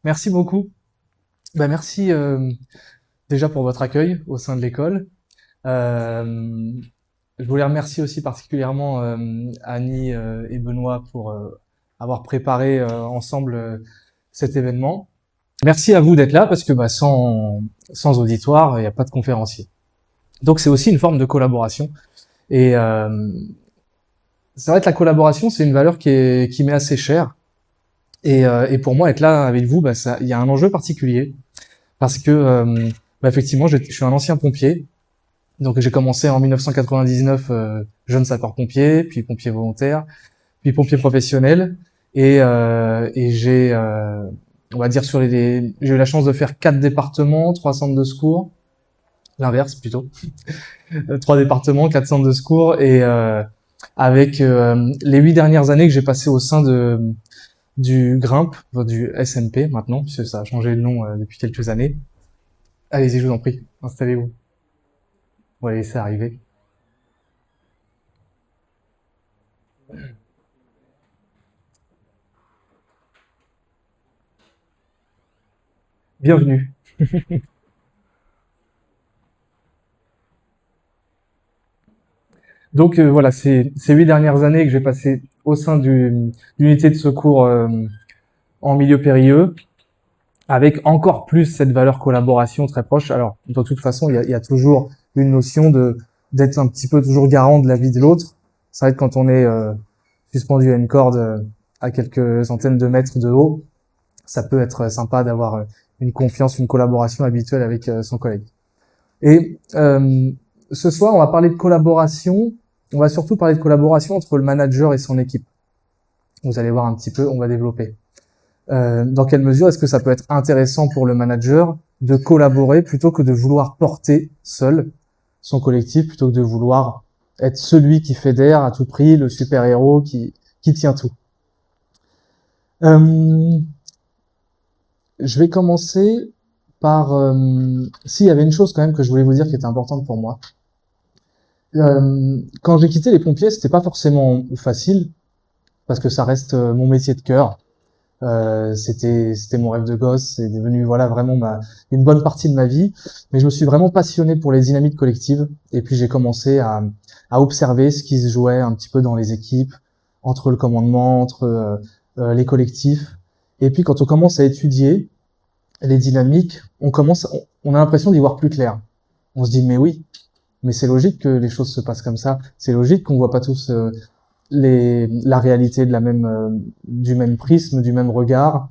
Merci beaucoup. Merci déjà pour votre accueil au sein de l'école. Euh, je voulais remercier aussi particulièrement Annie et Benoît pour avoir préparé ensemble cet événement. Merci à vous d'être là parce que sans auditoire, il n'y a pas de conférencier. Donc c'est aussi une forme de collaboration. Et c'est vrai que la collaboration, c'est une valeur qui m'est assez chère. Et pour moi, être là avec vous, il y a un enjeu particulier. Parce que effectivement, je suis un ancien pompier. Donc j'ai commencé en 1999 jeune sapeur-pompier, puis pompier volontaire, puis pompier professionnel. Et j'ai, on va dire j'ai eu la chance de faire 4 départements, 3 centres de secours, l'inverse plutôt, 3 départements, 4 centres de secours, et avec les 8 dernières années que j'ai passées au sein du GRIMP, enfin, du SMP maintenant, puisque ça a changé de nom depuis quelques années. Allez-y, je vous en prie, installez-vous. On va laisser arriver. Bienvenue. Donc voilà, c'est ces 8 dernières années que j'ai passé au sein d'unité de secours en milieu périlleux, avec encore plus cette valeur collaboration très proche. Alors, de toute façon, il y a toujours une notion d'être un petit peu toujours garant de la vie de l'autre. C'est vrai que quand on est suspendu à une corde à quelques centaines de mètres de haut, ça peut être sympa d'avoir une confiance, une collaboration habituelle avec son collègue. Et ce soir, on va parler de collaboration. On va surtout parler de collaboration entre le manager et son équipe. Vous allez voir un petit peu, on va développer. Dans quelle mesure est-ce que ça peut être intéressant pour le manager de collaborer plutôt que de vouloir porter seul son collectif, plutôt que de vouloir être celui qui fédère à tout prix, le super-héros qui tient tout. Je vais commencer par... s'il y avait une chose quand même que je voulais vous dire qui était importante pour moi. Quand j'ai quitté les pompiers, c'était pas forcément facile parce que ça reste mon métier de cœur. C'était mon rêve de gosse, c'est devenu voilà vraiment une bonne partie de ma vie. Mais je me suis vraiment passionné pour les dynamiques collectives et puis j'ai commencé à observer ce qui se jouait un petit peu dans les équipes, entre le commandement, entre les collectifs. Et puis quand on commence à étudier les dynamiques, on a l'impression d'y voir plus clair. On se dit mais oui, mais c'est logique que les choses se passent comme ça. C'est logique qu'on voit pas tous la réalité du même prisme, du même regard.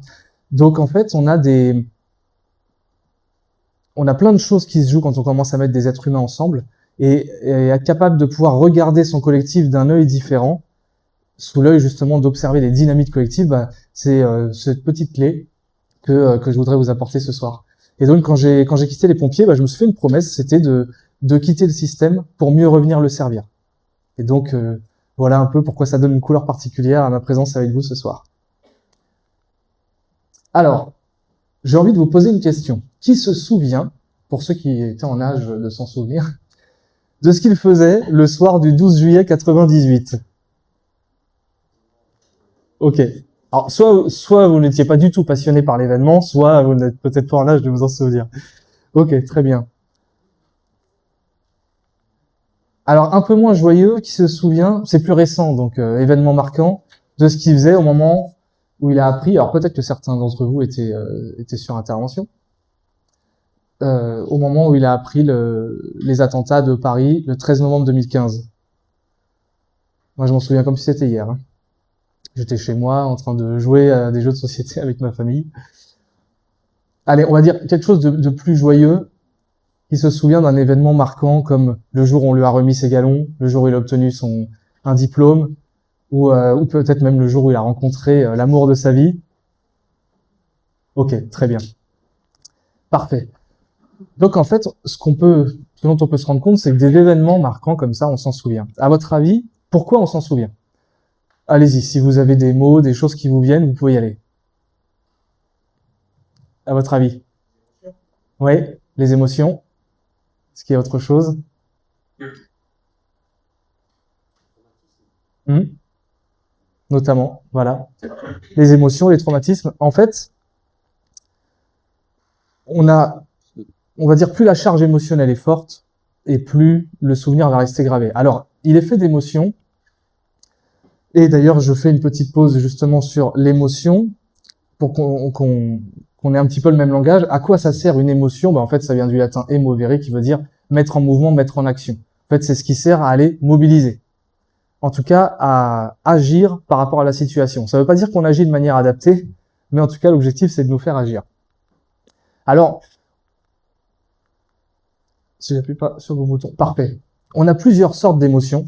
Donc en fait, on a plein de choses qui se jouent quand on commence à mettre des êtres humains ensemble et être capable de pouvoir regarder son collectif d'un œil différent, sous l'œil justement d'observer les dynamiques collectives. C'est cette petite clé que je voudrais vous apporter ce soir. Et donc quand j'ai quitté les pompiers, je me suis fait une promesse, c'était de quitter le système pour mieux revenir le servir. Et donc voilà un peu pourquoi ça donne une couleur particulière à ma présence avec vous ce soir. Alors, j'ai envie de vous poser une question. Qui se souvient, pour ceux qui étaient en âge de s'en souvenir, de ce qu'il faisait le soir du 12 juillet 98? Ok. Alors, soit vous n'étiez pas du tout passionné par l'événement, soit vous n'êtes peut-être pas en âge de vous en souvenir. Ok, très bien. Alors, un peu moins joyeux, qui se souvient, c'est plus récent, donc événement marquant, de ce qu'il faisait au moment où il a appris, alors peut-être que certains d'entre vous étaient sur intervention, au moment où il a appris les attentats de Paris le 13 novembre 2015. Moi, je m'en souviens comme si c'était hier. Hein. J'étais chez moi en train de jouer à des jeux de société avec ma famille. Allez, on va dire quelque chose de plus joyeux, qui se souvient d'un événement marquant comme le jour où on lui a remis ses galons, le jour où il a obtenu un diplôme, ou peut-être même le jour où il a rencontré l'amour de sa vie. Ok, très bien. Parfait. Donc en fait, ce dont on peut se rendre compte, c'est que des événements marquants comme ça, on s'en souvient. À votre avis, pourquoi on s'en souvient? Allez-y, si vous avez des mots, des choses qui vous viennent, vous pouvez y aller. À votre avis? Oui, les émotions. Est-ce qu'il y a autre chose? Hmm, notamment, voilà. Les émotions, les traumatismes. En fait, on a, on va dire, plus la charge émotionnelle est forte, et plus le souvenir va rester gravé. Alors, il est fait d'émotions, et d'ailleurs, je fais une petite pause justement sur l'émotion, pour qu'on ait un petit peu le même langage. À quoi ça sert une émotion? En fait, ça vient du latin emovere, qui veut dire mettre en mouvement, mettre en action. En fait, c'est ce qui sert à aller mobiliser. En tout cas, à agir par rapport à la situation. Ça ne veut pas dire qu'on agit de manière adaptée, mais en tout cas, l'objectif, c'est de nous faire agir. Alors, si j'appuie pas sur vos boutons, parfait. On a plusieurs sortes d'émotions.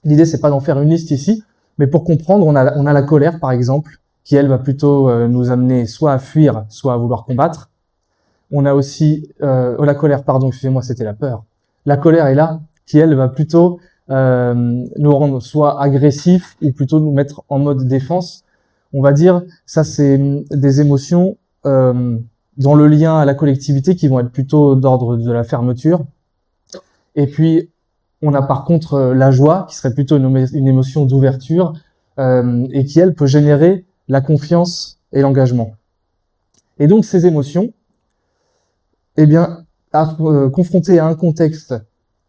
L'idée, c'est pas d'en faire une liste ici, mais pour comprendre, on a la colère, par exemple, qui, elle, va plutôt nous amener soit à fuir, soit à vouloir combattre. On a aussi... la colère, pardon, excusez-moi, c'était la peur. La colère est là, qui, elle, va plutôt nous rendre soit agressifs ou plutôt nous mettre en mode défense. On va dire, ça, c'est des émotions dans le lien à la collectivité qui vont être plutôt d'ordre de la fermeture. Et puis, on a par contre la joie, qui serait plutôt une émotion d'ouverture, et qui, elle, peut générer la confiance et l'engagement. Et donc, ces émotions, eh bien, confrontées à un contexte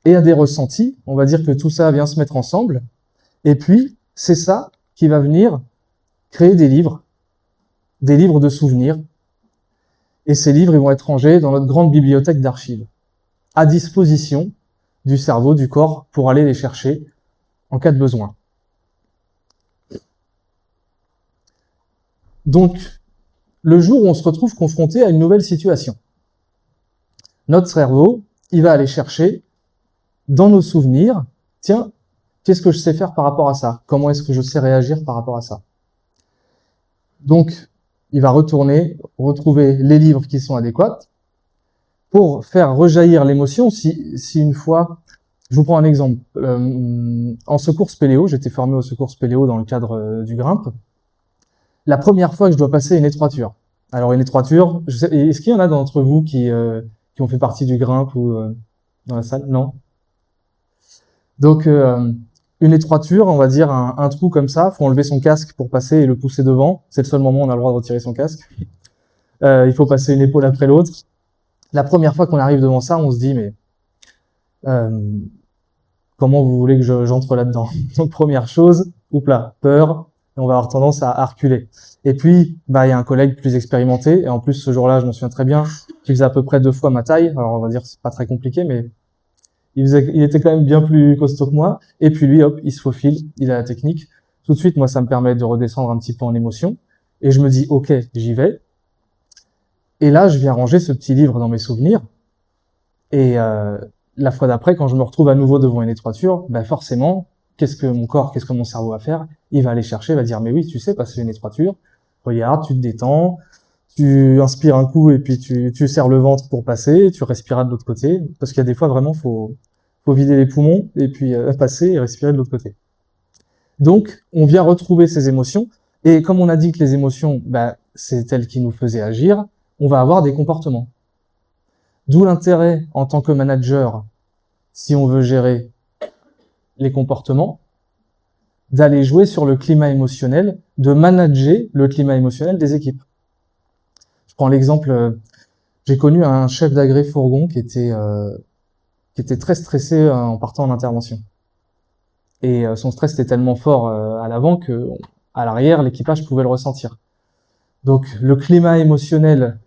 et à des ressentis, on va dire que tout ça vient se mettre ensemble, et puis, c'est ça qui va venir créer des livres de souvenirs, et ces livres, ils vont être rangés dans notre grande bibliothèque d'archives, à disposition du cerveau, du corps, pour aller les chercher en cas de besoin. Donc, le jour où on se retrouve confronté à une nouvelle situation, notre cerveau, il va aller chercher dans nos souvenirs, tiens, qu'est-ce que je sais faire par rapport à ça? Comment est-ce que je sais réagir par rapport à ça? Donc, il va retourner, retrouver les livres qui sont adéquats pour faire rejaillir l'émotion. Si une fois, je vous prends un exemple. En secours spéléo, j'étais formé au secours spéléo dans le cadre du grimpe. La première fois que je dois passer une étroiture. Alors une étroiture, est-ce qu'il y en a d'entre vous qui ont fait partie du grimpe ou dans la salle? Non. Donc une étroiture, on va dire un trou comme ça, faut enlever son casque pour passer et le pousser devant. C'est le seul moment où on a le droit de retirer son casque. Il faut passer une épaule après l'autre. La première fois qu'on arrive devant ça, on se dit mais comment vous voulez que j'entre là-dedans? Donc première chose, là, peur, et on va avoir tendance à reculer. Et puis, il y a un collègue plus expérimenté, et en plus ce jour-là, je m'en souviens très bien, qui faisait à peu près 2 fois ma taille. Alors on va dire c'est pas très compliqué, mais il était quand même bien plus costaud que moi. Et puis lui, hop, il se faufile, il a la technique. Tout de suite, moi, ça me permet de redescendre un petit peu en émotion, et je me dis ok, j'y vais. Et là, je viens ranger ce petit livre dans mes souvenirs, et la fois d'après, quand je me retrouve à nouveau devant une étroiture, forcément, qu'est-ce que mon cerveau va faire? Il va aller chercher, il va dire, mais oui, tu sais passer une étroiture, regarde, tu te détends, tu inspires un coup et puis tu serres le ventre pour passer, tu respireras de l'autre côté, parce qu'il y a des fois vraiment, faut vider les poumons et puis passer et respirer de l'autre côté. Donc, on vient retrouver ces émotions, et comme on a dit que les émotions, c'est elles qui nous faisaient agir, on va avoir des comportements. D'où l'intérêt, en tant que manager, si on veut gérer les comportements, d'aller jouer sur le climat émotionnel, de manager le climat émotionnel des équipes. Je prends l'exemple, j'ai connu un chef d'agré fourgon qui était très stressé en partant en intervention. Et son stress était tellement fort à l'avant que à l'arrière, l'équipage pouvait le ressentir. Donc le climat émotionnel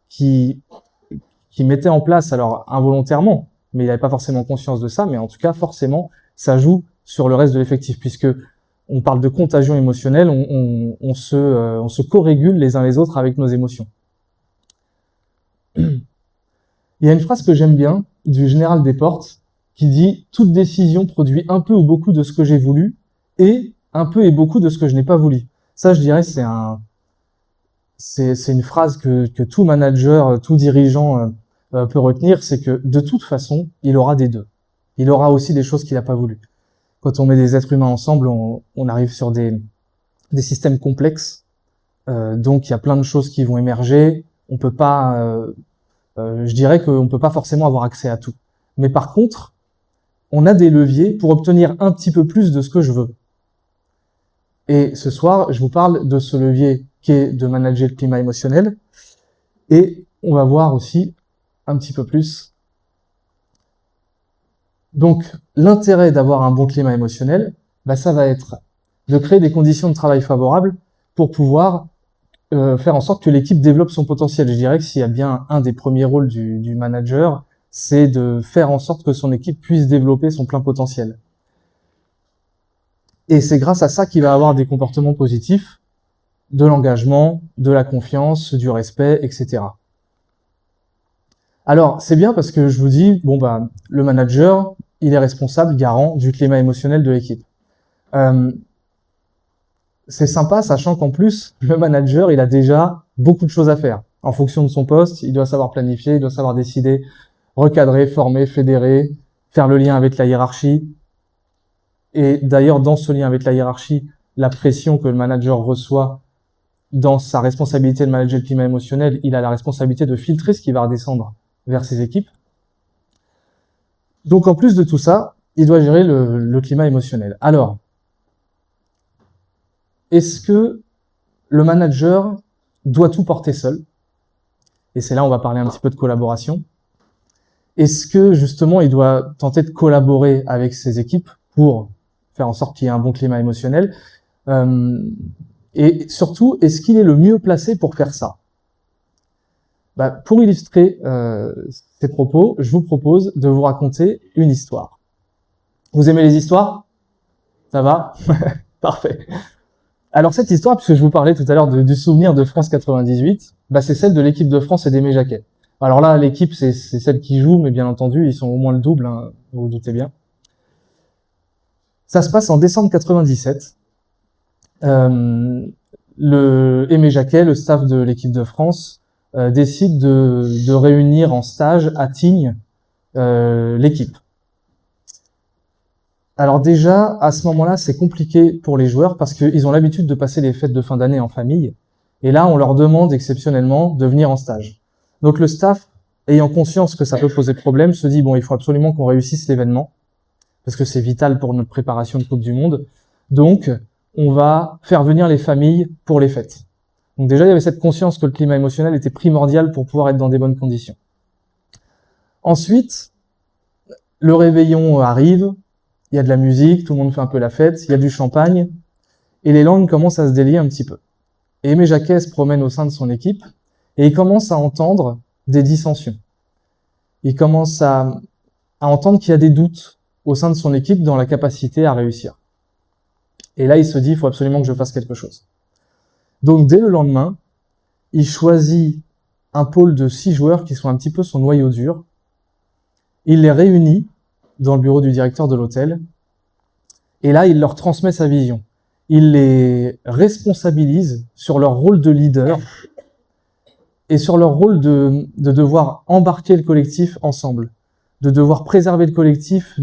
qui mettait en place, alors involontairement, mais il n'avait pas forcément conscience de ça, mais en tout cas, forcément, ça joue sur le reste de l'effectif, puisque on parle de contagion émotionnelle, on se co-régule les uns les autres avec nos émotions. Il y a une phrase que j'aime bien, du général Desportes, qui dit « Toute décision produit un peu ou beaucoup de ce que j'ai voulu, et un peu et beaucoup de ce que je n'ai pas voulu. » Ça, je dirais, c'est une phrase que tout manager, tout dirigeant peut retenir, c'est que de toute façon, il aura des deux. Il aura aussi des choses qu'il n'a pas voulu. Quand on met des êtres humains ensemble, on arrive sur des systèmes complexes, donc il y a plein de choses qui vont émerger. On peut pas, je dirais qu'on peut pas forcément avoir accès à tout. Mais par contre, on a des leviers pour obtenir un petit peu plus de ce que je veux. Et ce soir, je vous parle de ce levier qui est de manager le climat émotionnel. Et on va voir aussi un petit peu plus. Donc, l'intérêt d'avoir un bon climat émotionnel, ça va être de créer des conditions de travail favorables pour pouvoir faire en sorte que l'équipe développe son potentiel. Je dirais que s'il y a bien un des premiers rôles du manager, c'est de faire en sorte que son équipe puisse développer son plein potentiel. Et c'est grâce à ça qu'il va avoir des comportements positifs, de l'engagement, de la confiance, du respect, etc. Alors, c'est bien parce que je vous dis, le manager, il est responsable, garant du climat émotionnel de l'équipe. C'est sympa, sachant qu'en plus, le manager, il a déjà beaucoup de choses à faire. En fonction de son poste, il doit savoir planifier, il doit savoir décider, recadrer, former, fédérer, faire le lien avec la hiérarchie. Et d'ailleurs, dans ce lien avec la hiérarchie, la pression que le manager reçoit dans sa responsabilité de manager le climat émotionnel, il a la responsabilité de filtrer ce qui va redescendre vers ses équipes. Donc en plus de tout ça, il doit gérer le climat émotionnel. Alors, est-ce que le manager doit tout porter seul? Et c'est là où on va parler un petit peu de collaboration. Est-ce que justement il doit tenter de collaborer avec ses équipes pour faire en sorte qu'il y ait un bon climat émotionnel? Et surtout, est-ce qu'il est le mieux placé pour faire ça? Pour illustrer ces propos, je vous propose de vous raconter une histoire. Vous aimez les histoires? Ça va? Parfait. Alors cette histoire, puisque je vous parlais tout à l'heure du souvenir de France 98, c'est celle de l'équipe de France et d'Aimé Jacquet. Alors là, l'équipe, c'est celle qui joue, mais bien entendu, ils sont au moins le double, hein, vous vous doutez bien. Ça se passe en décembre 97. Aimé Jacquet, le staff de l'équipe de France, décide de réunir en stage à Tignes l'équipe. Alors déjà, à ce moment-là, c'est compliqué pour les joueurs parce qu'ils ont l'habitude de passer les fêtes de fin d'année en famille. Et là, on leur demande exceptionnellement de venir en stage. Donc le staff, ayant conscience que ça peut poser problème, se dit il faut absolument qu'on réussisse l'événement parce que c'est vital pour notre préparation de Coupe du Monde. Donc, on va faire venir les familles pour les fêtes. Donc déjà, il y avait cette conscience que le climat émotionnel était primordial pour pouvoir être dans des bonnes conditions. Ensuite, le réveillon arrive, il y a de la musique, tout le monde fait un peu la fête, il y a du champagne, et les langues commencent à se délier un petit peu. Et Aimé Jacquet se promène au sein de son équipe, et il commence à entendre des dissensions. Il commence à entendre qu'il y a des doutes au sein de son équipe dans la capacité à réussir. Et là, il se dit, il faut absolument que je fasse quelque chose. Donc, dès le lendemain, il choisit un pôle de 6 joueurs qui sont un petit peu son noyau dur. Il les réunit dans le bureau du directeur de l'hôtel. Et là, il leur transmet sa vision. Il les responsabilise sur leur rôle de leader et sur leur rôle de devoir embarquer le collectif ensemble, de devoir préserver le collectif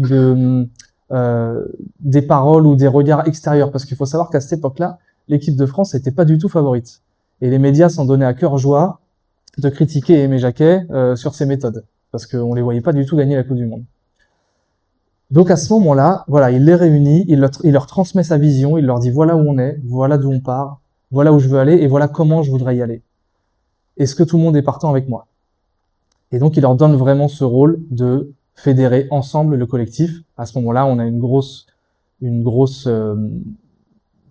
des paroles ou des regards extérieurs. Parce qu'il faut savoir qu'à cette époque-là, l'équipe de France n'était pas du tout favorite. Et les médias s'en donnaient à cœur joie de critiquer Aimé Jacquet sur ses méthodes, parce qu'on les voyait pas du tout gagner la Coupe du Monde. Donc à ce moment-là, voilà, il les réunit, il leur transmet sa vision, il leur dit voilà où on est, voilà d'où on part, voilà où je veux aller et voilà comment je voudrais y aller. Est-ce que tout le monde est partant avec moi? Et donc il leur donne vraiment ce rôle de fédérer ensemble le collectif. À ce moment-là, on a une grosse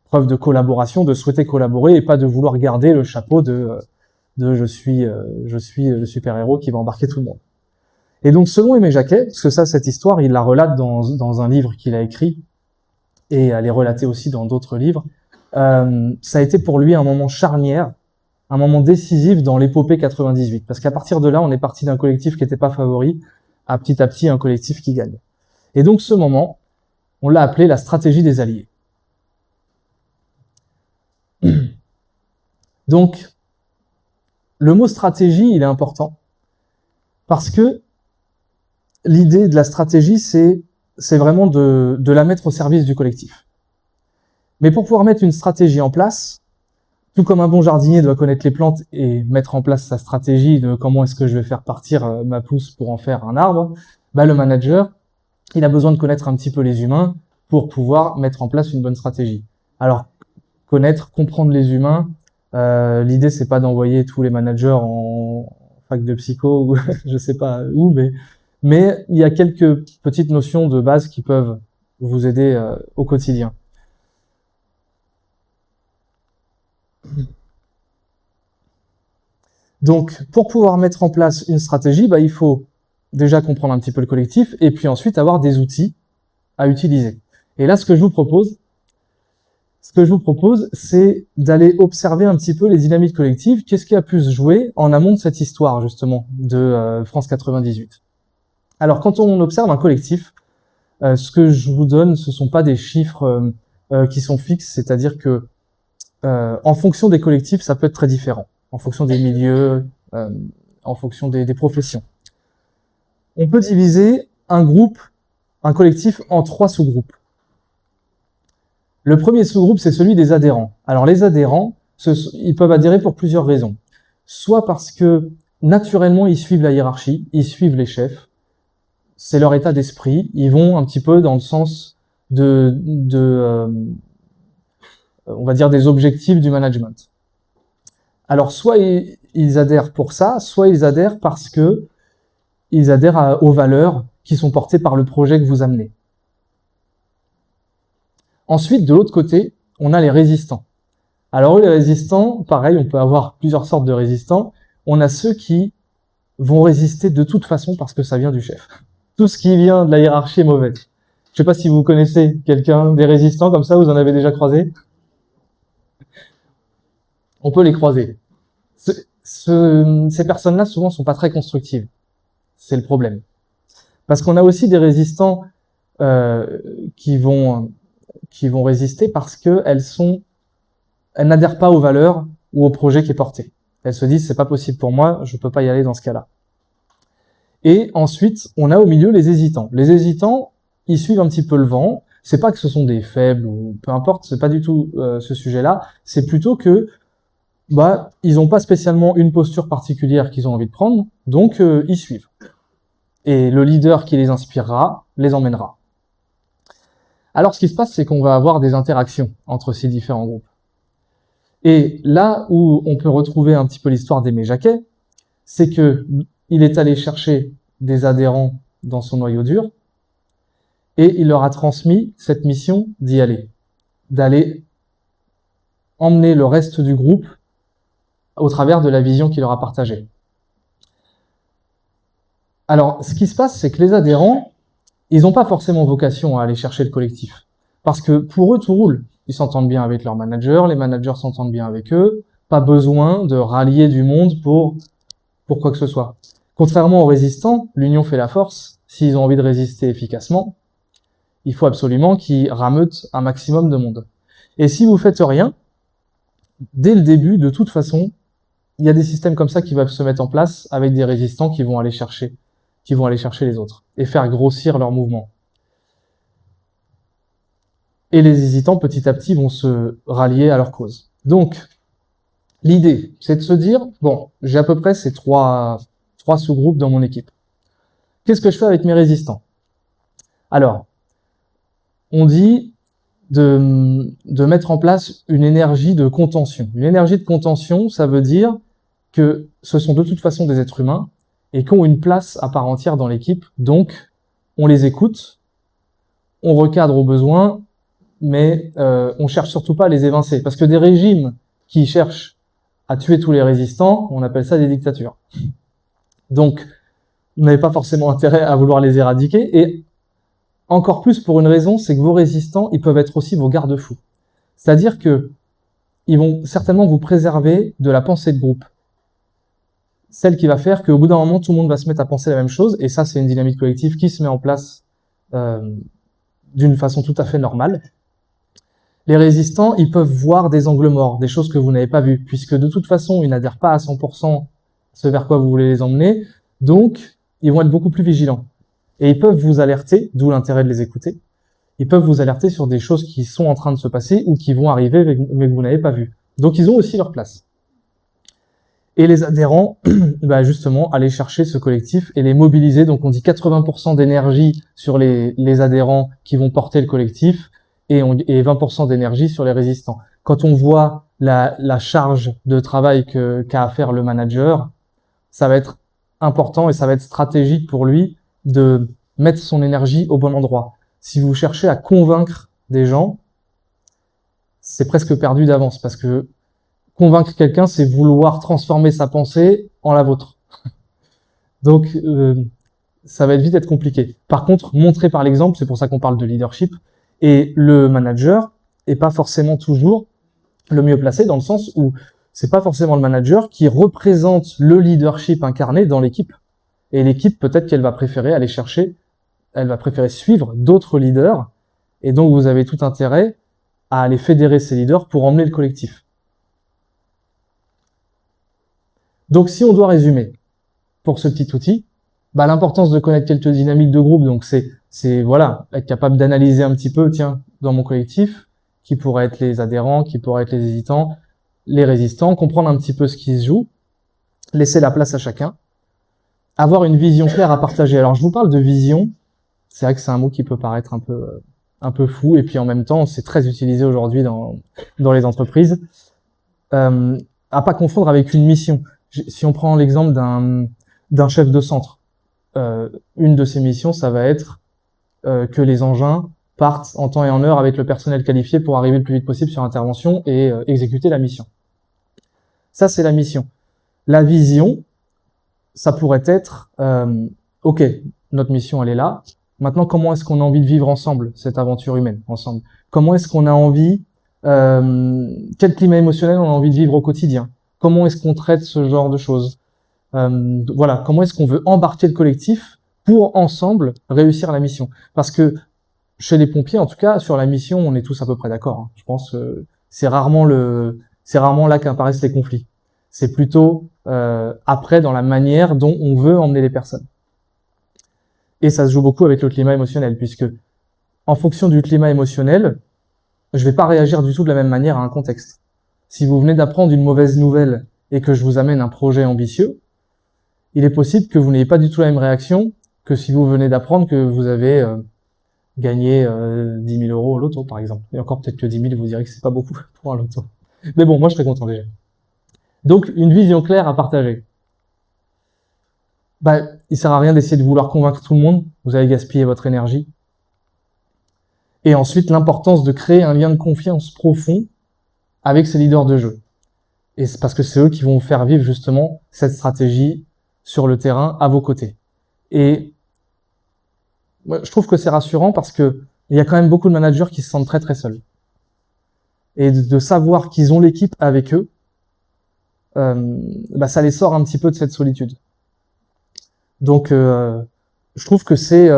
preuve de collaboration, de souhaiter collaborer et pas de vouloir garder le chapeau de je suis le super-héros qui va embarquer tout le monde. Et donc, selon Aimé Jacquet, parce que cette histoire, il la relate dans un livre qu'il a écrit, et elle est relatée aussi dans d'autres livres, ça a été pour lui un moment charnière, un moment décisif dans l'épopée 98. Parce qu'à partir de là, on est parti d'un collectif qui n'était pas favori, à petit un collectif qui gagne. Et donc, ce moment, on l'a appelé la stratégie des alliés. Donc, le mot stratégie, il est important, parce que l'idée de la stratégie, c'est vraiment de la mettre au service du collectif. Mais pour pouvoir mettre une stratégie en place, tout comme un bon jardinier doit connaître les plantes et mettre en place sa stratégie de comment est-ce que je vais faire partir ma pousse pour en faire un arbre, le manager, il a besoin de connaître un petit peu les humains pour pouvoir mettre en place une bonne stratégie. Alors, comprendre les humains, l'idée c'est pas d'envoyer tous les managers fac de psycho ou je sais pas où, mais il y a quelques petites notions de base qui peuvent vous aider au quotidien. Donc, pour pouvoir mettre en place une stratégie, il faut déjà comprendre un petit peu le collectif et puis ensuite avoir des outils à utiliser. Et là, ce que je vous propose, c'est d'aller observer un petit peu les dynamiques collectives. Qu'est-ce qui a pu se jouer en amont de cette histoire, justement, de France 98? Alors, quand on observe un collectif, ce que je vous donne, ce sont pas des chiffres qui sont fixes, c'est-à-dire que en fonction des collectifs, ça peut être très différent, en fonction des milieux, en fonction des professions. On peut diviser un collectif en 3 sous-groupes. Le premier sous-groupe, c'est celui des adhérents. Alors les adhérents, ils peuvent adhérer pour plusieurs raisons. Soit parce que naturellement, ils suivent la hiérarchie, ils suivent les chefs, c'est leur état d'esprit, ils vont un petit peu dans le sens on va dire des objectifs du management. Alors soit ils adhèrent pour ça, soit ils adhèrent parce que ils adhèrent aux valeurs qui sont portées par le projet que vous amenez. Ensuite, de l'autre côté, on a les résistants. Alors les résistants, pareil, on peut avoir plusieurs sortes de résistants. On a ceux qui vont résister de toute façon parce que ça vient du chef. Tout ce qui vient de la hiérarchie est mauvais. Je sais pas si vous connaissez quelqu'un, des résistants comme ça, vous en avez déjà croisé? On peut les croiser. Ces personnes-là, souvent, sont pas très constructives. C'est le problème. Parce qu'on a aussi des résistants qui vont résister parce que elles n'adhèrent pas aux valeurs ou au projet qui est porté. Elles se disent, c'est pas possible pour moi, je peux pas y aller dans ce cas-là. Et ensuite, on a au milieu les hésitants. Les hésitants, ils suivent un petit peu le vent. C'est pas que ce sont des faibles ou peu importe, c'est pas du tout ce sujet-là. C'est plutôt que ils ont pas spécialement une posture particulière qu'ils ont envie de prendre, donc ils suivent. Et le leader qui les inspirera les emmènera. Alors, ce qui se passe, c'est qu'on va avoir des interactions entre ces différents groupes. Et là où on peut retrouver un petit peu l'histoire d'Aimé Jacquet, c'est que il est allé chercher des adhérents dans son noyau dur et il leur a transmis cette mission d'y aller, d'aller emmener le reste du groupe au travers de la vision qu'il leur a partagée. Alors, ce qui se passe, c'est que les adhérents, ils n'ont pas forcément vocation à aller chercher le collectif. Parce que pour eux, tout roule. Ils s'entendent bien avec leurs managers, les managers s'entendent bien avec eux. Pas besoin de rallier du monde pour quoi que ce soit. Contrairement aux résistants, l'union fait la force. S'ils ont envie de résister efficacement, il faut absolument qu'ils rameutent un maximum de monde. Et si vous faites rien, dès le début, de toute façon, il y a des systèmes comme ça qui vont se mettre en place avec des résistants qui vont aller chercher les autres et faire grossir leur mouvement. Et les hésitants, petit à petit, vont se rallier à leur cause. Donc, l'idée, c'est de se dire, bon, j'ai à peu près ces trois sous-groupes dans mon équipe. Qu'est-ce que je fais avec mes résistants? Alors, on dit de mettre en place une énergie de contention. Une énergie de contention, ça veut dire que ce sont de toute façon des êtres humains et qui ont une place à part entière dans l'équipe. Donc, on les écoute, on recadre au besoin, mais on cherche surtout pas à les évincer. Parce que des régimes qui cherchent à tuer tous les résistants, on appelle ça des dictatures. Donc, vous n'avez pas forcément intérêt à vouloir les éradiquer. Et encore plus pour une raison, c'est que vos résistants, ils peuvent être aussi vos garde-fous. C'est-à-dire que ils vont certainement vous préserver de la pensée de groupe. Celle qui va faire qu'au bout d'un moment, tout le monde va se mettre à penser la même chose. Et ça, c'est une dynamique collective qui se met en place d'une façon tout à fait normale. Les résistants, ils peuvent voir des angles morts, des choses que vous n'avez pas vues, puisque de toute façon, ils n'adhèrent pas à 100% ce vers quoi vous voulez les emmener. Donc, ils vont être beaucoup plus vigilants. Et ils peuvent vous alerter, d'où l'intérêt de les écouter. Ils peuvent vous alerter sur des choses qui sont en train de se passer ou qui vont arriver mais que vous n'avez pas vues. Donc, ils ont aussi leur place. Et les adhérents, justement, aller chercher ce collectif et les mobiliser. Donc, on dit 80% d'énergie sur les adhérents qui vont porter le collectif et 20% d'énergie sur les résistants. Quand on voit la charge de travail qu'a à faire le manager, ça va être important et ça va être stratégique pour lui de mettre son énergie au bon endroit. Si vous cherchez à convaincre des gens, c'est presque perdu d'avance parce que convaincre quelqu'un, c'est vouloir transformer sa pensée en la vôtre. Donc, ça va vite être compliqué. Par contre, montrer par l'exemple, c'est pour ça qu'on parle de leadership, et le manager est pas forcément toujours le mieux placé dans le sens où c'est pas forcément le manager qui représente le leadership incarné dans l'équipe. Et l'équipe, peut-être qu'elle va préférer aller chercher, elle va préférer suivre d'autres leaders, et donc vous avez tout intérêt à aller fédérer ces leaders pour emmener le collectif. Donc si on doit résumer pour ce petit outil, l'importance de connaître quelques dynamiques de groupe, donc c'est voilà, être capable d'analyser un petit peu, tiens, dans mon collectif, qui pourraient être les adhérents, qui pourraient être les hésitants, les résistants, comprendre un petit peu ce qui se joue, laisser la place à chacun, avoir une vision claire à partager. Alors je vous parle de vision, c'est vrai que c'est un mot qui peut paraître un peu fou, et puis en même temps c'est très utilisé aujourd'hui dans les entreprises, à pas confondre avec une mission. Si on prend l'exemple d'un chef de centre, une de ses missions, ça va être que les engins partent en temps et en heure avec le personnel qualifié pour arriver le plus vite possible sur intervention et exécuter la mission. Ça, c'est la mission. La vision, ça pourrait être, ok, notre mission, elle est là. Maintenant, comment est-ce qu'on a envie de vivre ensemble cette aventure humaine, ensemble? Comment est-ce qu'on a envie, quel climat émotionnel on a envie de vivre au quotidien? Comment est-ce qu'on traite ce genre de choses? Voilà, comment est-ce qu'on veut embarquer le collectif pour ensemble réussir la mission? Parce que chez les pompiers, en tout cas, sur la mission, on est tous à peu près d'accord. Hein. Je pense que c'est rarement là qu'apparaissent les conflits. C'est plutôt après dans la manière dont on veut emmener les personnes. Et ça se joue beaucoup avec le climat émotionnel, puisque en fonction du climat émotionnel, je vais pas réagir du tout de la même manière à un contexte. Si vous venez d'apprendre une mauvaise nouvelle et que je vous amène un projet ambitieux, il est possible que vous n'ayez pas du tout la même réaction que si vous venez d'apprendre que vous avez gagné 10 000 euros au loto, par exemple. Et encore, peut-être que 10 000, vous direz que c'est pas beaucoup pour un loto. Mais bon, moi, je serais content déjà. Donc, une vision claire à partager. Il sert à rien d'essayer de vouloir convaincre tout le monde. Vous allez gaspiller votre énergie. Et ensuite, l'importance de créer un lien de confiance profond avec ces leaders de jeu. Et c'est parce que c'est eux qui vont vous faire vivre justement cette stratégie sur le terrain à vos côtés. Et je trouve que c'est rassurant parce que il y a quand même beaucoup de managers qui se sentent très très seuls. Et de savoir qu'ils ont l'équipe avec eux, ça les sort un petit peu de cette solitude. Donc, je trouve que c'est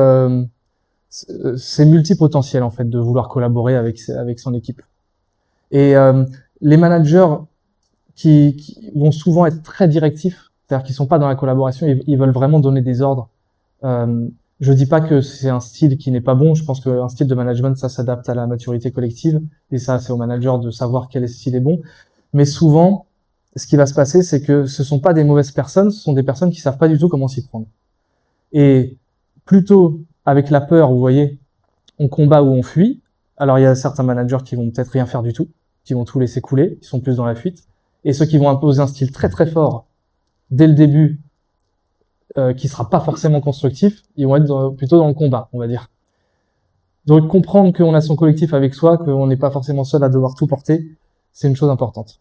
multipotentiel en fait de vouloir collaborer avec son équipe. Et les managers qui vont souvent être très directifs, c'est-à-dire qu'ils sont pas dans la collaboration, ils veulent vraiment donner des ordres. Je dis pas que c'est un style qui n'est pas bon, je pense qu'un style de management, ça s'adapte à la maturité collective, et ça, c'est au manager de savoir quel style est bon. Mais souvent, ce qui va se passer, c'est que ce sont pas des mauvaises personnes, ce sont des personnes qui savent pas du tout comment s'y prendre. Et plutôt, avec la peur, vous voyez, on combat ou on fuit. Alors, il y a certains managers qui vont peut-être rien faire du tout, qui vont tout laisser couler, qui sont plus dans la fuite. Et ceux qui vont imposer un style très très fort dès le début, qui sera pas forcément constructif, ils vont être plutôt dans le combat, on va dire. Donc comprendre qu'on a son collectif avec soi, qu'on n'est pas forcément seul à devoir tout porter, c'est une chose importante.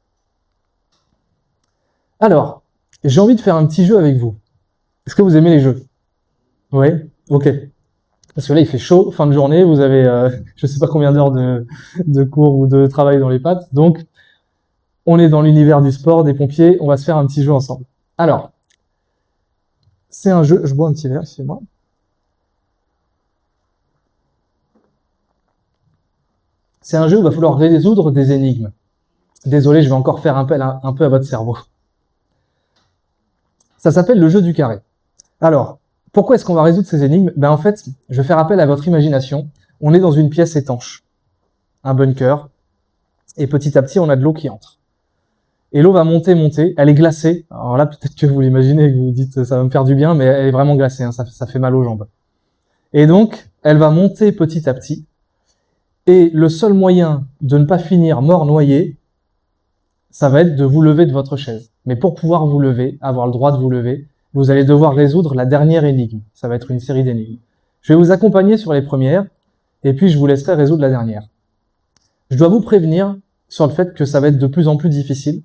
Alors, j'ai envie de faire un petit jeu avec vous. Est-ce que vous aimez les jeux? Ouais, ok. Parce que là, il fait chaud, fin de journée, vous avez je sais pas combien d'heures de cours ou de travail dans les pattes, donc on est dans l'univers du sport, des pompiers, on va se faire un petit jeu ensemble. Alors, c'est un jeu, je bois un petit verre, excusez-moi. C'est un jeu où il va falloir résoudre des énigmes. Désolé, je vais encore faire appel un peu à votre cerveau. Ça s'appelle le jeu du carré. Alors, pourquoi est-ce qu'on va résoudre ces énigmes? En fait, je vais faire appel à votre imagination. On est dans une pièce étanche, un bunker, et petit à petit, on a de l'eau qui entre. Et l'eau va monter, elle est glacée. Alors là, peut-être que vous l'imaginez et que vous vous dites ça va me faire du bien, mais elle est vraiment glacée, hein, ça fait mal aux jambes. Et donc, elle va monter petit à petit. Et le seul moyen de ne pas finir mort noyé, ça va être de vous lever de votre chaise. Mais pour pouvoir vous lever, avoir le droit de vous lever, vous allez devoir résoudre la dernière énigme. Ça va être une série d'énigmes. Je vais vous accompagner sur les premières, et puis je vous laisserai résoudre la dernière. Je dois vous prévenir sur le fait que ça va être de plus en plus difficile.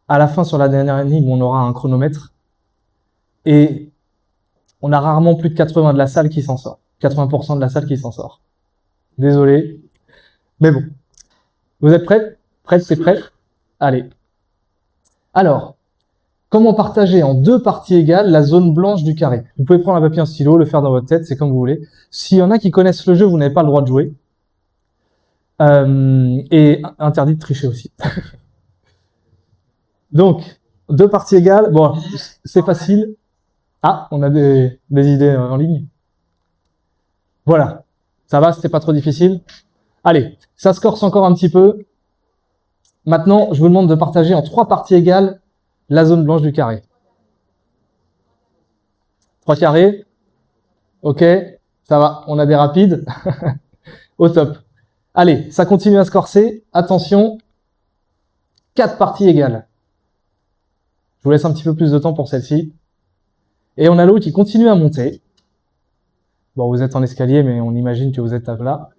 À la fin, sur la dernière énigme, on aura un chronomètre, et on a rarement plus de 80 de la salle qui s'en sort. 80% de la salle qui s'en sort. Désolé. Mais bon. Vous êtes prêts? Prêts, c'est prêt? Allez. Alors, comment partager en deux parties égales la zone blanche du carré? Vous pouvez prendre un papier et un stylo, le faire dans votre tête, c'est comme vous voulez. S'il y en a qui connaissent le jeu, vous n'avez pas le droit de jouer. Et interdit de tricher aussi. Donc, deux parties égales. Bon, c'est facile. Ah, on a des idées en ligne. Voilà. Ça va, c'était pas trop difficile. Allez, ça se corse encore un petit peu. Maintenant, je vous demande de partager en trois parties égales la zone blanche du carré. 3 carrés. Ok, ça va, on a des rapides. Au top. Allez, ça continue à se corser. Attention, 4 parties égales. Je vous laisse un petit peu plus de temps pour celle-ci. Et on a l'eau qui continue à monter. Bon, vous êtes en escalier, mais on imagine que vous êtes à plat.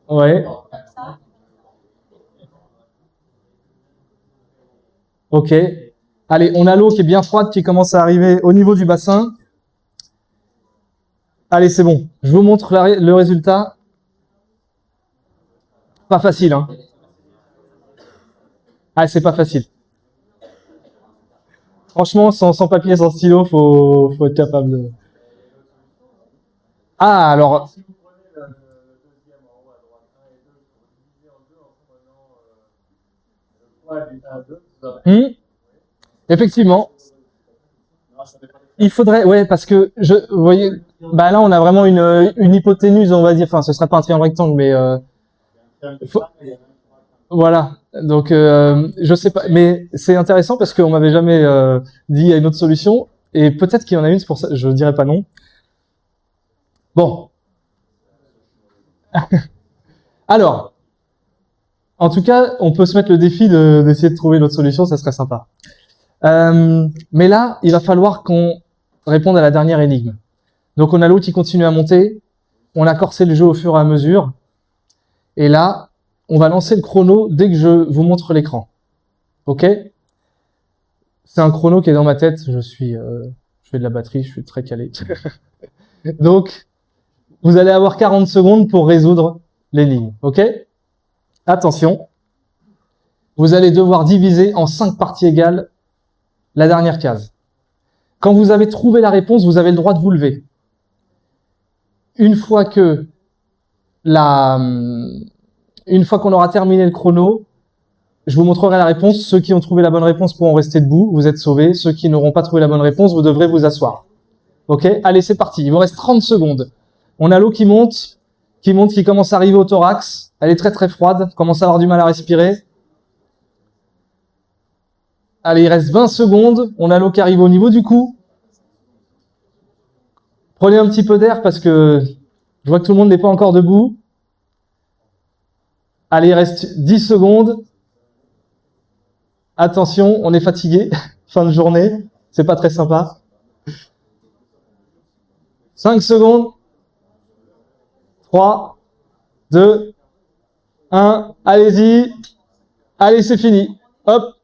Ouais. Ok. Allez, on a l'eau qui est bien froide, qui commence à arriver au niveau du bassin. Allez, c'est bon. Je vous montre le résultat. Pas facile, hein. Ah, c'est pas facile. Franchement, sans papier, sans stylo, faut être capable de... Ah, alors... Effectivement. Il faudrait, ouais, parce que vous voyez, bah là, on a vraiment une hypoténuse, on va dire. Enfin, ce serait pas un triangle rectangle, mais voilà. Donc, je sais pas, mais c'est intéressant parce qu'on m'avait jamais dit il y a une autre solution, et peut-être qu'il y en a une, c'est pour ça, je dirais pas non. Bon. Alors, en tout cas, on peut se mettre le défi d'essayer de trouver une autre solution, ça serait sympa. Mais là, il va falloir qu'on réponde à la dernière énigme. Donc, on a l'eau qui continue à monter. On a corsé le jeu au fur et à mesure. Et là, on va lancer le chrono dès que je vous montre l'écran. Ok? C'est un chrono qui est dans ma tête. Je fais de la batterie, je suis très calé. Donc, vous allez avoir 40 secondes pour résoudre l'énigme. Ok? Attention. Vous allez devoir diviser en 5 parties égales la dernière case. Quand vous avez trouvé la réponse, vous avez le droit de vous lever. Une fois qu'on aura terminé le chrono, je vous montrerai la réponse. Ceux qui ont trouvé la bonne réponse pourront rester debout, vous êtes sauvés. Ceux qui n'auront pas trouvé la bonne réponse, vous devrez vous asseoir. Ok? Allez, c'est parti. Il vous reste 30 secondes. On a l'eau qui monte, qui commence à arriver au thorax. Elle est très très froide, commence à avoir du mal à respirer. Allez, il reste 20 secondes. On a l'eau qui arrive au niveau du cou. Prenez un petit peu d'air parce que je vois que tout le monde n'est pas encore debout. Allez, il reste 10 secondes. Attention, on est fatigué. Fin de journée. C'est pas très sympa. 5 secondes. 3, 2, 1. Allez-y. Allez, c'est fini. Hop.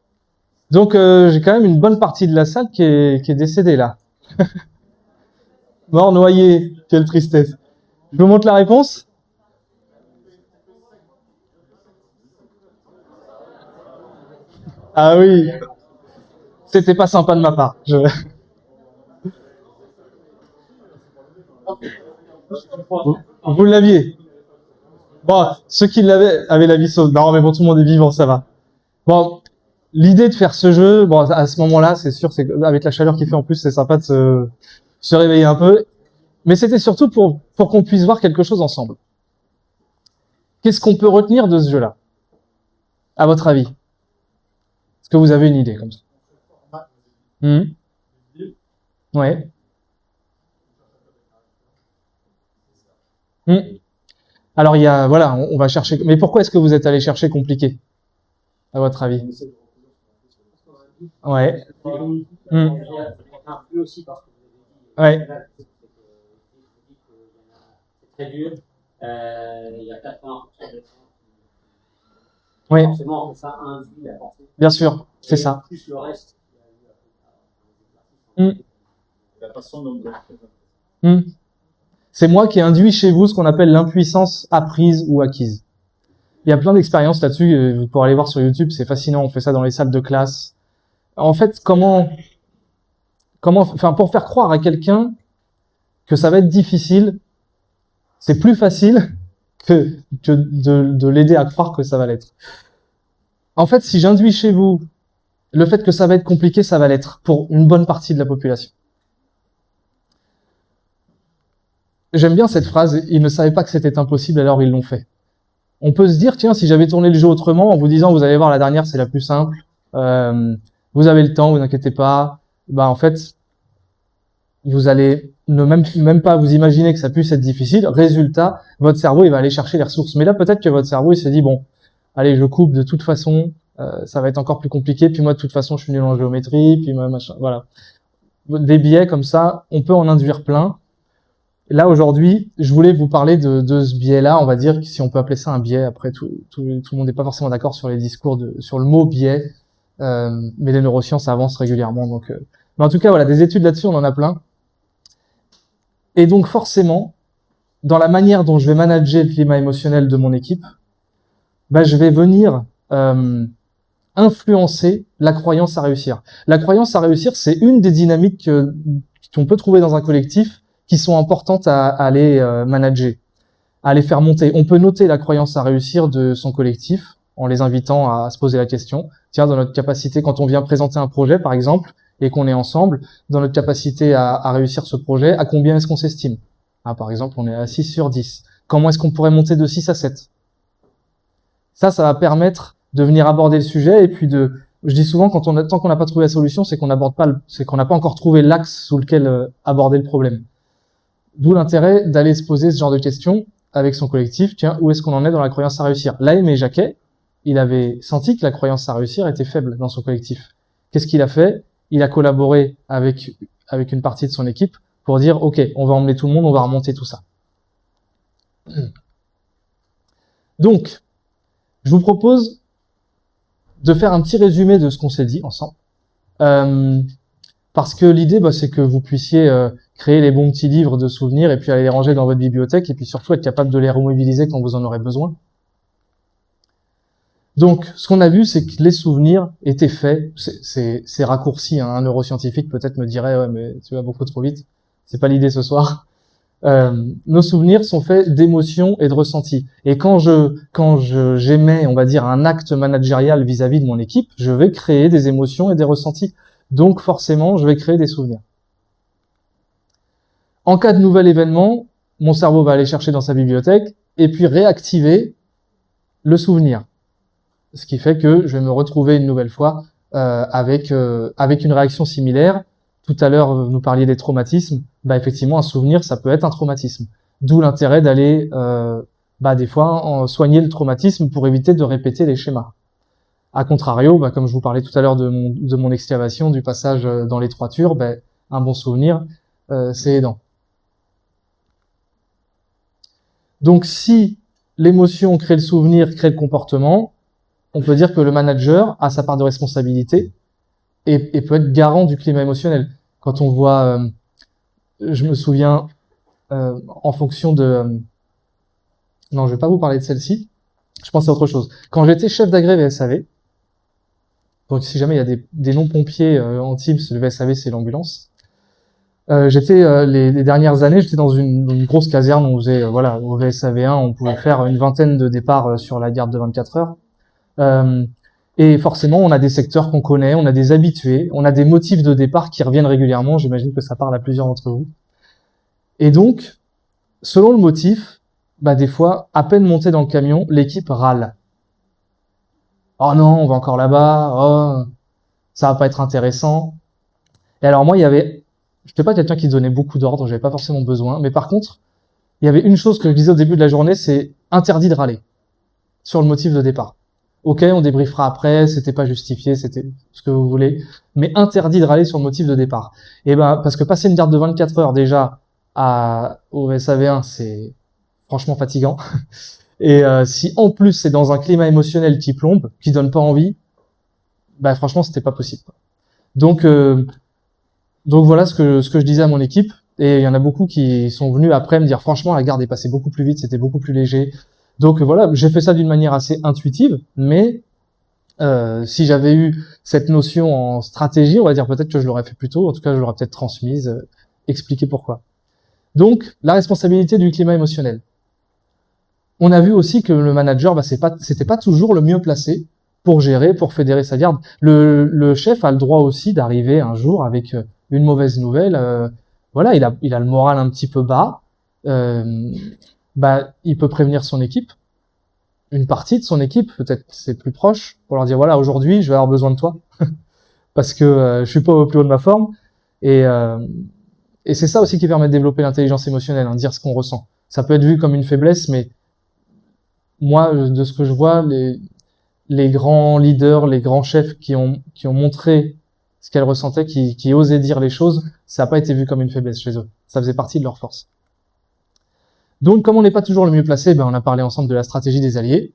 Donc, j'ai quand même une bonne partie de la salle qui est décédée là. Mort noyé. Quelle tristesse. Je vous montre la réponse. Ah oui. C'était pas sympa de ma part. Vous l'aviez. Bon, ceux qui l'avaient avaient la vie sauve. Non, mais bon, tout le monde est vivant, ça va. Bon, l'idée de faire ce jeu, bon, à ce moment-là, c'est sûr, c'est avec la chaleur qu'il fait en plus, c'est sympa de se réveiller un peu. Mais c'était surtout pour qu'on puisse voir quelque chose ensemble. Qu'est-ce qu'on peut retenir de ce jeu-là, à votre avis? Est-ce que vous avez une idée comme ça? Ouais. Alors il y a, voilà, on va chercher. Mais pourquoi est-ce que vous êtes allé chercher compliqué? à votre avis? Ouais. Hmm. Ouais. Très dur. Il y a 80% de Oui, forcément, ça induit la pensée. bien sûr, c'est ça. Plus le reste. Hmm. La façon dont Hmm. C'est moi qui ai induit chez vous ce qu'on appelle l'impuissance apprise ou acquise. Il y a plein d'expériences là-dessus, vous pourrez aller voir sur YouTube, c'est fascinant, on fait ça dans les salles de classe. En fait, enfin, pour faire croire à quelqu'un que ça va être difficile, c'est plus facile que de l'aider à croire que ça va l'être. En fait, si j'induis chez vous le fait que ça va être compliqué, ça va l'être pour une bonne partie de la population. J'aime bien cette phrase, ils ne savaient pas que c'était impossible, alors ils l'ont fait. On peut se dire, tiens, si j'avais tourné le jeu autrement, en vous disant, vous allez voir, la dernière, c'est la plus simple, vous avez le temps, vous inquiétez pas, bah en fait, vous allez même pas vous imaginer que ça puisse être difficile. Résultat, votre cerveau, il va aller chercher les ressources. Mais là, peut-être que votre cerveau, il s'est dit, bon, allez, je coupe de toute façon, ça va être encore plus compliqué, puis moi, de toute façon, je suis nul en géométrie, puis moi, machin, voilà. Des biais comme ça, on peut en induire plein. Là, aujourd'hui, je voulais vous parler de ce biais-là, on va dire, si on peut appeler ça un biais. Après, tout le monde n'est pas forcément d'accord sur les discours sur le mot biais, mais les neurosciences avancent régulièrement. Donc, mais en tout cas, voilà, des études là-dessus, on en a plein. Et donc, forcément, dans la manière dont je vais manager le climat émotionnel de mon équipe, bah, je vais venir influencer la croyance à réussir. La croyance à réussir, c'est une des dynamiques qu'on peut trouver dans un collectif qui sont importantes à aller manager, à les faire monter. On peut noter la croyance à réussir de son collectif en les invitant à se poser la question. Tiens, dans notre capacité, quand on vient présenter un projet, par exemple, et qu'on est ensemble, dans notre capacité à réussir ce projet, à combien est-ce qu'on s'estime? Par exemple, on est à 6 sur 10. Comment est-ce qu'on pourrait monter de 6 à 7? Ça va permettre de venir aborder le sujet et puis je dis souvent, tant qu'on n'a pas trouvé la solution, c'est qu'on n'a pas encore trouvé l'axe sous lequel aborder le problème. D'où l'intérêt d'aller se poser ce genre de questions avec son collectif. Tiens, où est-ce qu'on en est dans la croyance à réussir? Là, Aimé Jacquet, il avait senti que la croyance à réussir était faible dans son collectif. Qu'est-ce qu'il a fait? Il a collaboré avec une partie de son équipe pour dire, OK, on va emmener tout le monde, on va remonter tout ça. Donc, je vous propose de faire un petit résumé de ce qu'on s'est dit ensemble. Parce que l'idée, c'est que vous puissiez créer les bons petits livres de souvenirs et puis aller les ranger dans votre bibliothèque et puis surtout être capable de les remobiliser quand vous en aurez besoin. Donc, ce qu'on a vu, c'est que les souvenirs étaient faits, c'est raccourci, hein, un neuroscientifique peut-être me dirait, ouais, mais tu vas beaucoup trop vite. C'est pas l'idée ce soir. Nos souvenirs sont faits d'émotions et de ressentis. Et quand j'émets, on va dire, un acte managérial vis-à-vis de mon équipe, je vais créer des émotions et des ressentis. Donc, forcément, je vais créer des souvenirs. En cas de nouvel événement, mon cerveau va aller chercher dans sa bibliothèque et puis réactiver le souvenir. Ce qui fait que je vais me retrouver une nouvelle fois avec une réaction similaire. Tout à l'heure, vous nous parliez des traumatismes. Effectivement, un souvenir, ça peut être un traumatisme. D'où l'intérêt d'aller, des fois, soigner le traumatisme pour éviter de répéter les schémas. A contrario, comme je vous parlais tout à l'heure de mon excavation, du passage dans les 3 tures, un bon souvenir, c'est aidant. Donc, si l'émotion crée le souvenir, crée le comportement, on peut dire que le manager a sa part de responsabilité et peut être garant du climat émotionnel. Quand on voit, je me souviens, en fonction de... non, je vais pas vous parler de celle-ci, je pense à autre chose. Quand j'étais chef d'agré VSAV, donc si jamais il y a des non-pompiers en Teams, le VSAV c'est l'ambulance, j'étais les dernières années, j'étais dans une grosse caserne, on faisait, au VSAV1, on pouvait faire une vingtaine de départs sur la garde de 24 heures. Et forcément, on a des secteurs qu'on connaît, on a des habitués, on a des motifs de départ qui reviennent régulièrement. J'imagine que ça parle à plusieurs d'entre vous. Et donc, selon le motif, des fois, à peine monté dans le camion, l'équipe râle. Oh non, on va encore là-bas. Oh, ça va pas être intéressant. Et alors moi, j'étais pas quelqu'un qui donnait beaucoup d'ordres, j'avais pas forcément besoin. Mais par contre, il y avait une chose que je disais au début de la journée, c'est interdit de râler sur le motif de départ. ok, on débriefera après, c'était pas justifié, c'était ce que vous voulez, mais interdit de râler sur le motif de départ. Et ben, parce que passer une garde de 24 heures déjà au SAV1, c'est franchement fatigant. Et si en plus c'est dans un climat émotionnel qui plombe, qui donne pas envie, bah franchement c'était pas possible. Donc euh, donc voilà ce que je disais à mon équipe. Et il y en a beaucoup qui sont venus après me dire franchement la garde est passée beaucoup plus vite, c'était beaucoup plus léger. Donc voilà, j'ai fait ça d'une manière assez intuitive, mais si j'avais eu cette notion en stratégie, on va dire peut-être que je l'aurais fait plus tôt, en tout cas je l'aurais peut-être transmise, expliqué pourquoi. Donc la responsabilité du climat émotionnel. On a vu aussi que le manager, c'était pas toujours le mieux placé pour gérer, pour fédérer sa garde. Le chef a le droit aussi d'arriver un jour avec une mauvaise nouvelle. Voilà, il a le moral un petit peu bas. Il peut prévenir son équipe, une partie de son équipe, peut-être c'est plus proche, pour leur dire voilà, aujourd'hui, je vais avoir besoin de toi parce que je suis pas au plus haut de ma forme. Et, euh, et c'est ça aussi qui permet de développer l'intelligence émotionnelle, hein, dire ce qu'on ressent. Ça peut être vu comme une faiblesse, mais moi, de ce que je vois, les grands leaders, les grands chefs qui ont montré ce qu'elles ressentaient, qui osaient dire les choses, ça n'a pas été vu comme une faiblesse chez eux. Ça faisait partie de leur force. Donc, comme on n'est pas toujours le mieux placé, on a parlé ensemble de la stratégie des alliés.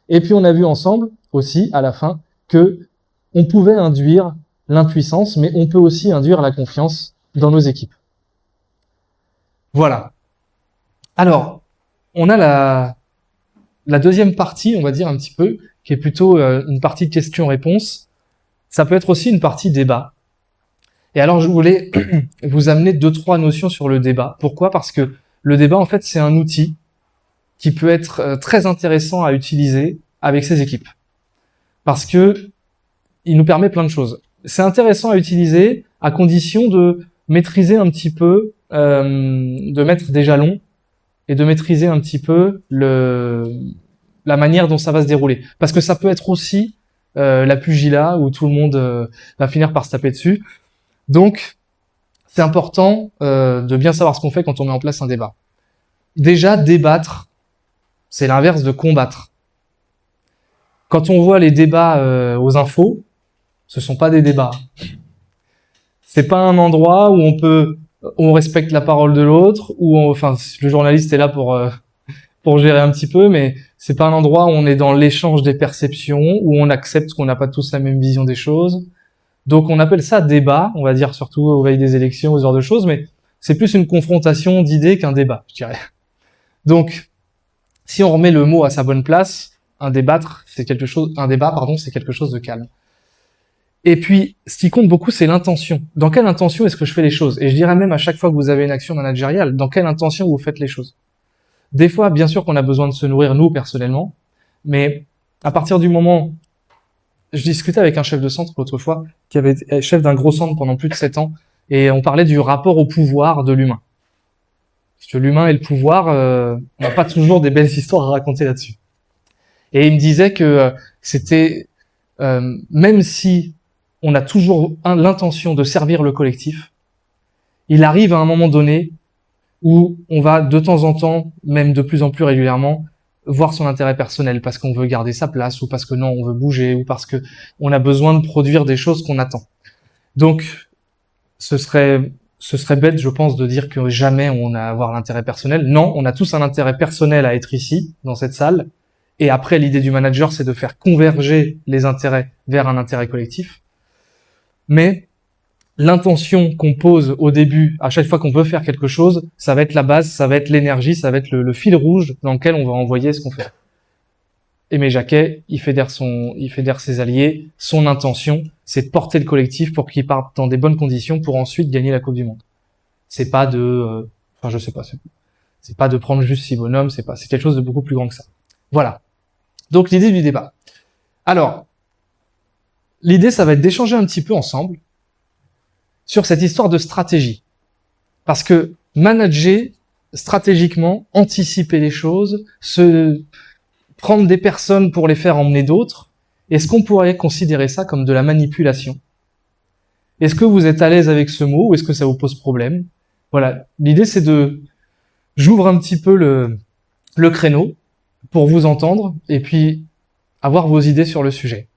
Et puis, on a vu ensemble aussi, à la fin, que on pouvait induire l'impuissance, mais on peut aussi induire la confiance dans nos équipes. Voilà. Alors, on a la deuxième partie, on va dire un petit peu, qui est plutôt une partie de questions-réponses. Ça peut être aussi une partie débat. Et alors, je voulais vous amener 2-3 notions sur le débat. Pourquoi ? Parce que le débat, en fait, c'est un outil qui peut être très intéressant à utiliser avec ses équipes. Parce que il nous permet plein de choses. C'est intéressant à utiliser à condition de maîtriser un petit peu, de mettre des jalons et de maîtriser un petit peu la manière dont ça va se dérouler. Parce que ça peut être aussi la pugilat où tout le monde va finir par se taper dessus. Donc, c'est important de bien savoir ce qu'on fait quand on met en place un débat. Déjà, débattre, c'est l'inverse de combattre. Quand on voit les débats aux infos, ce sont pas des débats. C'est pas un endroit où on respecte la parole de l'autre, le journaliste est là pour gérer un petit peu, mais c'est pas un endroit où on est dans l'échange des perceptions, où on accepte qu'on n'a pas tous la même vision des choses. Donc on appelle ça débat, on va dire surtout aux veilles des élections, aux heures de choses, mais c'est plus une confrontation d'idées qu'un débat, je dirais. Donc, si on remet le mot à sa bonne place, un débat, c'est quelque chose de calme. Et puis, ce qui compte beaucoup, c'est l'intention. Dans quelle intention est-ce que je fais les choses ? Et je dirais même à chaque fois que vous avez une action managériale, dans quelle intention vous faites les choses ? Des fois, bien sûr qu'on a besoin de se nourrir, nous, personnellement, mais à partir du moment... Je discutais avec un chef de centre l'autre fois, qui avait été chef d'un gros centre pendant plus de 7 ans, et on parlait du rapport au pouvoir de l'humain. Parce que l'humain et le pouvoir, on n'a pas toujours des belles histoires à raconter là-dessus. Et il me disait que c'était... même si on a toujours l'intention de servir le collectif, il arrive à un moment donné où on va de temps en temps, même de plus en plus régulièrement, voir son intérêt personnel parce qu'on veut garder sa place ou parce que non, on veut bouger ou parce que on a besoin de produire des choses qu'on attend. Donc, ce serait bête, je pense, de dire que jamais on a à avoir l'intérêt personnel. Non, on a tous un intérêt personnel à être ici, dans cette salle. Et après, l'idée du manager, c'est de faire converger les intérêts vers un intérêt collectif. Mais l'intention qu'on pose au début, à chaque fois qu'on veut faire quelque chose, ça va être la base, ça va être l'énergie, ça va être le fil rouge dans lequel on va envoyer ce qu'on fait. Aimé Jacquet, il fédère ses alliés, son intention, c'est de porter le collectif pour qu'il parte dans des bonnes conditions pour ensuite gagner la Coupe du Monde. C'est pas c'est pas de prendre juste 6 bonhommes, c'est quelque chose de beaucoup plus grand que ça. Voilà. Donc l'idée du débat. Alors, l'idée, ça va être d'échanger un petit peu ensemble sur cette histoire de stratégie. Parce que manager stratégiquement, anticiper les choses, prendre des personnes pour les faire emmener d'autres, est-ce qu'on pourrait considérer ça comme de la manipulation ? Est-ce que vous êtes à l'aise avec ce mot ou est-ce que ça vous pose problème ? Voilà, l'idée c'est j'ouvre un petit peu le créneau pour vous entendre et puis avoir vos idées sur le sujet.